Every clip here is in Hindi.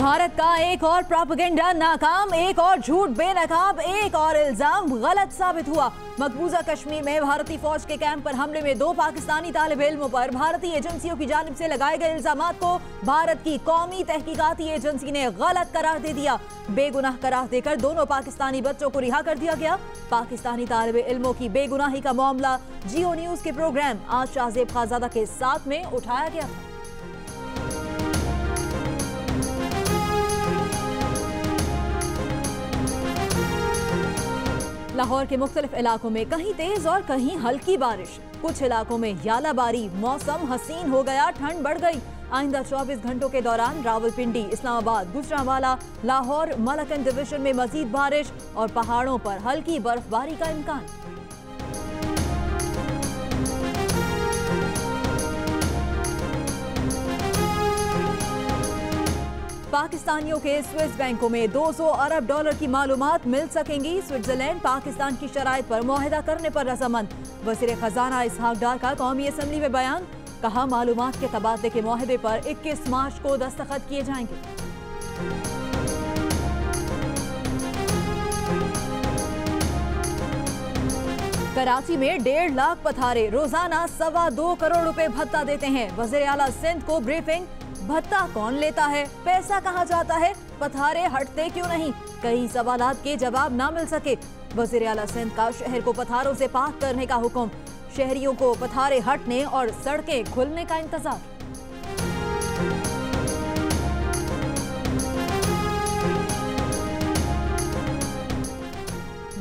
भारत का एक और प्रोपेगेंडा नाकाम, एक और झूठ बेनकाब, एक और इल्जाम गलत साबित हुआ। मकबूजा कश्मीर में भारतीय फौज के कैंप पर हमले में 2 पाकिस्तानी तालिब इल्मों पर भारतीय एजेंसियों की जानिब से लगाए गए इल्जामात को भारत की कौमी तहकीकाती एजेंसी ने गलत करार दे दिया। बेगुनाह करार देकर दोनों पाकिस्तानी बच्चों को रिहा कर दिया गया। पाकिस्तानी तालिब इल्मों की बेगुनाही का मामला जियो न्यूज के प्रोग्राम आज शाहजेब खानजादा के साथ में उठाया गया था। लाहौर के मुख्तलिफ इलाकों में कहीं तेज और कहीं हल्की बारिश, कुछ इलाकों में यालाबारी, मौसम हसीन हो गया, ठंड बढ़ गई। आइंदा 24 घंटों के दौरान रावलपिंडी, इस्लामाबाद, गुजरांवाला, लाहौर, मलकन डिवीजन में मजीद बारिश और पहाड़ों पर हल्की बर्फबारी का इम्कान। पाकिस्तानियों के स्विस बैंकों में 200 अरब डॉलर की मालूमात मिल सकेंगी। स्विट्जरलैंड पाकिस्तान की शराइत पर मुआहिदा करने पर रजामंद। वज़ीर खजाना इसहाक डार का कौमी असम्बली में बयान, कहा मालूमात के तबादले के मुआहिदे पर 21 मार्च को दस्तखत किए जाएंगे। कराची में 1.5 लाख पथारे रोजाना 2.25 करोड़ रुपए भत्ता देते हैं। वज़ीर आला सिंध को ब्रीफिंग, भत्ता कौन लेता है, पैसा कहां जाता है, पथारे हटते क्यों नहीं, कई सवालात के जवाब ना मिल सके। वज़ीर आला सिंध का शहर को पथारों से पाक करने का हुक्म, शहरियों को पथारे हटने और सड़कें खुलने का इंतजार।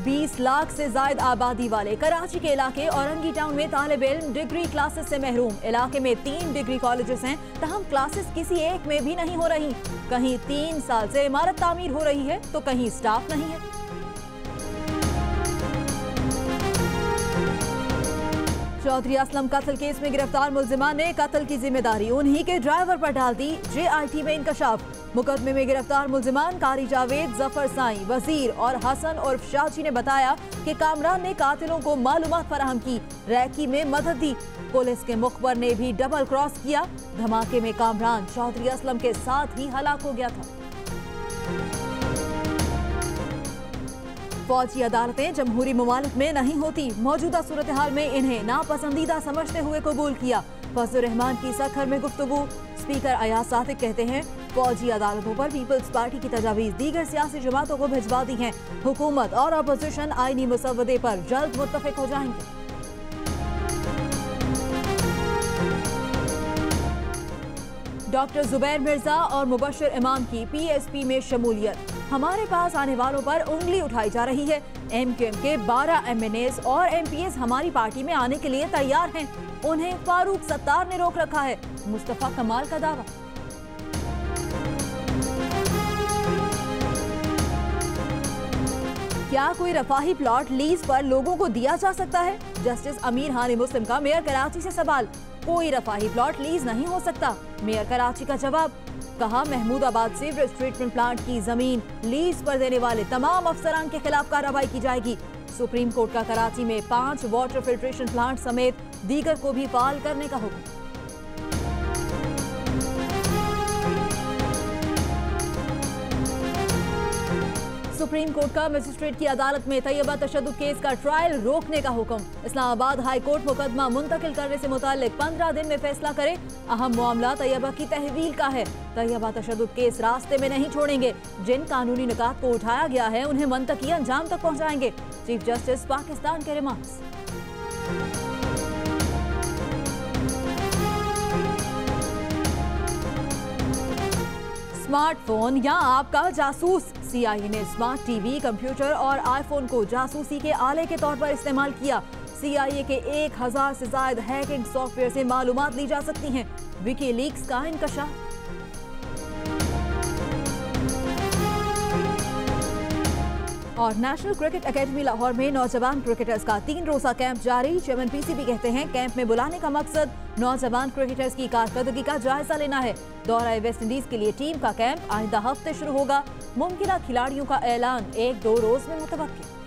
बीस लाख से ज्यादा आबादी वाले कराची के इलाके औरंगी टाउन में तालिब इल्म डिग्री क्लासेस से महरूम। इलाके में 3 डिग्री कॉलेजेस हैं, तहम क्लासेस किसी एक में भी नहीं हो रही। कहीं 3 साल से इमारत तामीर हो रही है तो कहीं स्टाफ नहीं है। चौधरी असलम कत्ल केस में गिरफ्तार मुलजिमान ने कत्ल की जिम्मेदारी उन्हीं के ड्राइवर पर डाल दी। JIT में इंकशाफ, मुकदमे में गिरफ्तार मुलजिमान कारी जावेद, जफर साईं, वजीर और हसन उर्फ शाहजी ने बताया कि कामरान ने कातिलों को मालूमात फराहम की, रैकी में मदद दी। पुलिस के मुखबर ने भी डबल क्रॉस किया। धमाके में कामरान चौधरी असलम के साथ ही हलाक हो गया था। फौजी अदालतें जमहूरी ममालिक में नहीं होती, मौजूदा सूरत हाल में इन्हें नापसंदीदा समझते हुए कबूल किया। फजलुर रहमान की सखर में गुफ्तगू, स्पीकर अयाज सादिक कहते हैं फौजी अदालतों पर पीपल्स पार्टी की तजावीज दीगर सियासी जमातों को भिजवा दी हैं। हुकूमत और अपोजिशन आईनी मुसवदे पर जल्द मुत्तफिक हो जाएंगे। डॉक्टर जुबैर मिर्जा और मुबशर इमाम की PSP में शमूलियत, हमारे पास आने वालों पर उंगली उठाई जा रही है। MQM के 12 MNAs और MPs हमारी पार्टी में आने के लिए तैयार हैं, उन्हें फारूक सत्तार ने रोक रखा है। मुस्तफा कमाल का दावा। क्या कोई रफाही प्लॉट लीज पर लोगों को दिया जा सकता है? जस्टिस अमीर हानी मुस्लिम का मेयर कराची से सवाल, कोई रफाही प्लॉट लीज नहीं हो सकता। मेयर कराची का जवाब, कहा महमूदाबाद सीवरेज ट्रीटमेंट प्लांट की जमीन लीज पर देने वाले तमाम अफसरान के खिलाफ कार्रवाई की जाएगी। सुप्रीम कोर्ट का कराची में 5 वाटर फिल्ट्रेशन प्लांट समेत दीगर को भी फाल करने का हुक्म। सुप्रीम कोर्ट का मजिस्ट्रेट की अदालत में तैयबा तशद्दुद केस का ट्रायल रोकने का हुक्म। इस्लामाबाद हाई कोर्ट मुकदमा मुंतकिल करने से मुताल्लिक 15 दिन में फैसला करे। अहम मामला तैयबा की तहवील का है। तैयबा तशद्दुद केस रास्ते में नहीं छोड़ेंगे, जिन कानूनी निकात को उठाया गया है उन्हें मंतकी अंजाम तक पहुँचाएंगे। चीफ जस्टिस पाकिस्तान के रिमार्क्स। स्मार्टफोन या आपका जासूस, CIA ने स्मार्ट TV, कंप्यूटर और iPhone को जासूसी के आले के तौर पर इस्तेमाल किया। CIA के 1000 से ज्यादा हैकिंग सॉफ्टवेयर से मालूमात ली जा सकती हैं। विकीलीक्स का इंकशाफ। और नेशनल क्रिकेट एकेडमी लाहौर में नौजवान क्रिकेटर्स का 3 रोजा कैंप जारी। चेयरमैन PCB कहते हैं कैंप में बुलाने का मकसद नौजवान क्रिकेटर्स की कारकर्दगी का जायजा लेना है। दौरा वेस्ट इंडीज के लिए टीम का कैंप आइंदा हफ्ते शुरू होगा। मुमकिन खिलाड़ियों का ऐलान 1-2 रोज में मुतवक्किल।